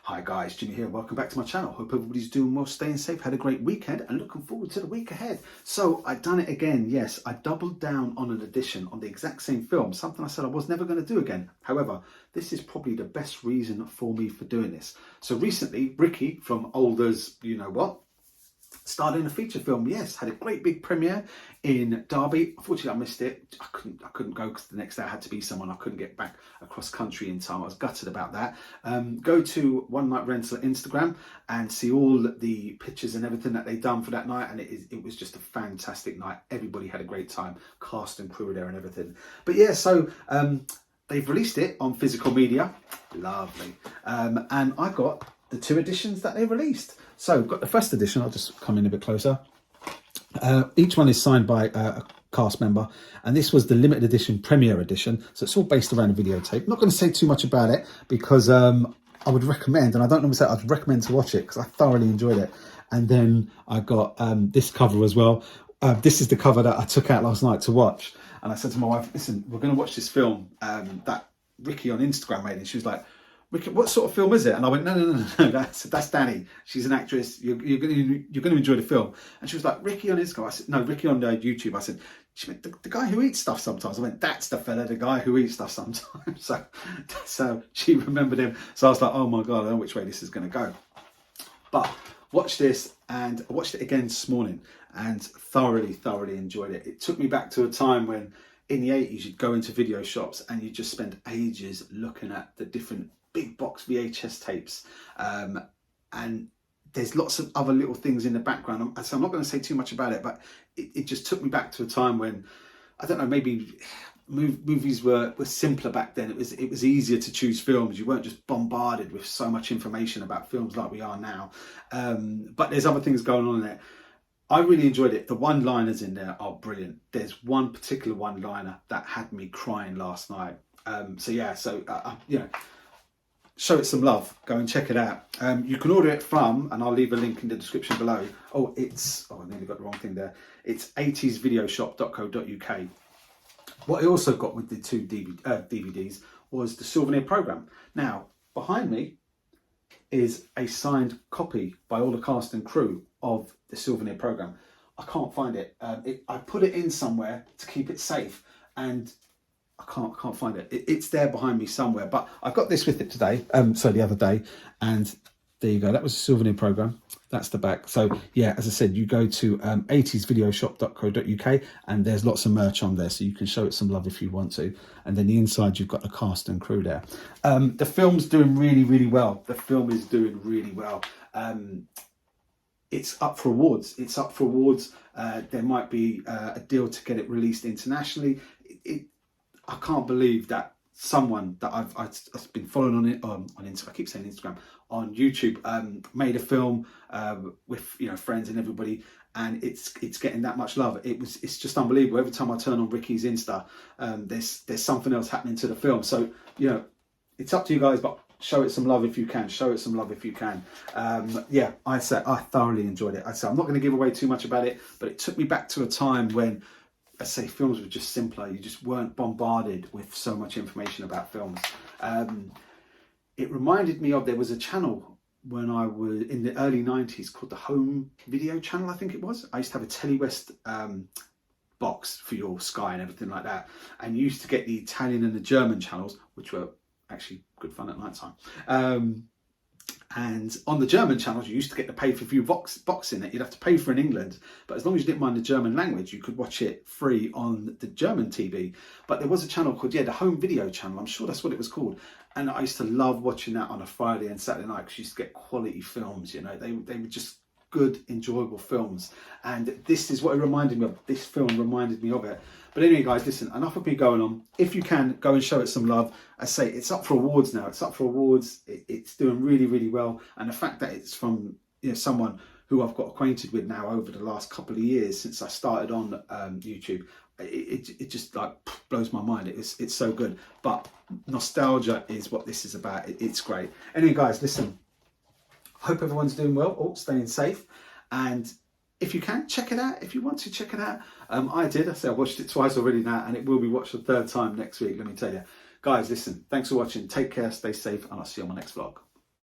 Hi guys, Jimmy here. Welcome back to my channel. Hope everybody's doing well, staying safe, had a great weekend and looking forward to the week ahead. So I've done it again. Yes, I doubled down on an edition on the exact same film, something I said I was never going to do again. However, this is probably the best reason for me for doing this. So recently, Ricky from Old As You Know What starred in a feature film. Yes, had a great big premiere in Derby. Unfortunately, I missed it. I couldn't go because the next day I had to be someone. I couldn't get back across country in time. I was gutted about that. Go to One Night Rental Instagram and see all the pictures and everything that they've done for that night. And it was just a fantastic night. Everybody had a great time. Cast and crew were there and everything. But yeah, so they've released it on physical media. Lovely. And I got the 2 editions that they released. So we've got the first edition. I'll just come in a bit closer. Each one is signed by a cast member, and this was the limited edition premiere edition. So it's all based around a videotape. I'm not going to say too much about it because I would recommend, and I don't normally say I'd recommend to watch it because I thoroughly enjoyed it. And then I got this cover as well. This is the cover that I took out last night to watch. And I said to my wife, listen, we're going to watch this film that Ricky on Instagram made. And she was like, Ricky, what sort of film is it? And I went, no, that's Danny. She's an actress. You're going to enjoy the film. And she was like, Ricky on Instagram. I said, no, Ricky on YouTube. I said, she went, the guy who eats stuff sometimes. I went, that's the fella, the guy who eats stuff sometimes. So she remembered him. So I was like, oh my God, I don't know which way this is going to go. But watch this, and I watched it again this morning and thoroughly enjoyed it. It took me back to a time when in the 80s you'd go into video shops and you just spend ages looking at the different big box VHS tapes, and there's lots of other little things in the background. So I'm not going to say too much about it, but it just took me back to a time when, I don't know, maybe movies were simpler back then. It was easier to choose films. You weren't just bombarded with so much information about films like we are now. But there's other things going on in it. I really enjoyed it. The one-liners in there are brilliant. There's one particular one-liner that had me crying last night. You know, show it some love. Go and check it out. You can order it from, and I'll leave a link in the description below. I nearly got the wrong thing there. It's 80svideoshop.co.uk. What I also got with the 2 DVDs was the souvenir program. Now, behind me is a signed copy by all the cast and crew of the souvenir program. I can't find it. I put it in somewhere to keep it safe, and I can't find it. It's there behind me somewhere, but I got this with it today. The other day, and there you go. That was a souvenir program. That's the back. So yeah, as I said, you go to 80svideoshop.co.uk and there's lots of merch on there, so you can show it some love if you want to. And then the inside, you've got the cast and crew there. The film's doing really well. The film is doing really well. It's up for awards. There might be a deal to get it released internationally. I can't believe that someone that I've been following on Instagram, I keep saying Instagram, on YouTube, made a film with friends and everybody, and it's getting that much love. It's just unbelievable. Every time I turn on Ricky's Insta, there's something else happening to the film. So it's up to you guys, but show it some love if you can. Yeah, I thoroughly enjoyed it. I'm not going to give away too much about it, but it took me back to a time when, I say, films were just simpler. You just weren't bombarded with so much information about films. It reminded me of, there was a channel when I was in the early 90s called the Home Video Channel, I think it was. I used to have a Telewest box for your Sky and everything like that. And you used to get the Italian and the German channels, which were actually good fun at night time. And on the German channels, you used to get the pay-per-view box in it. You'd have to pay for in England, but as long as you didn't mind the German language, you could watch it free on the German TV. But there was a channel called, the Home Video Channel. I'm sure that's what it was called. And I used to love watching that on a Friday and Saturday night because you used to get quality films. They were just good, enjoyable films. And this is what it reminded me of. This film reminded me of it. But anyway, guys, listen, enough of me going on. If you can, go and show it some love. I say it's up for awards now. It's doing really well. And the fact that it's from someone who I've got acquainted with now over the last couple of years since I started on YouTube, it just like blows my mind. It's so good. But nostalgia is what this is about. It's great. Anyway, guys, listen, hope everyone's doing well, staying safe, and if you can, check it out. If you want to, check it out. I did. I watched it twice already now, and it will be watched a 3rd time next week, let me tell you. Guys, listen, thanks for watching. Take care, stay safe, and I'll see you on my next vlog.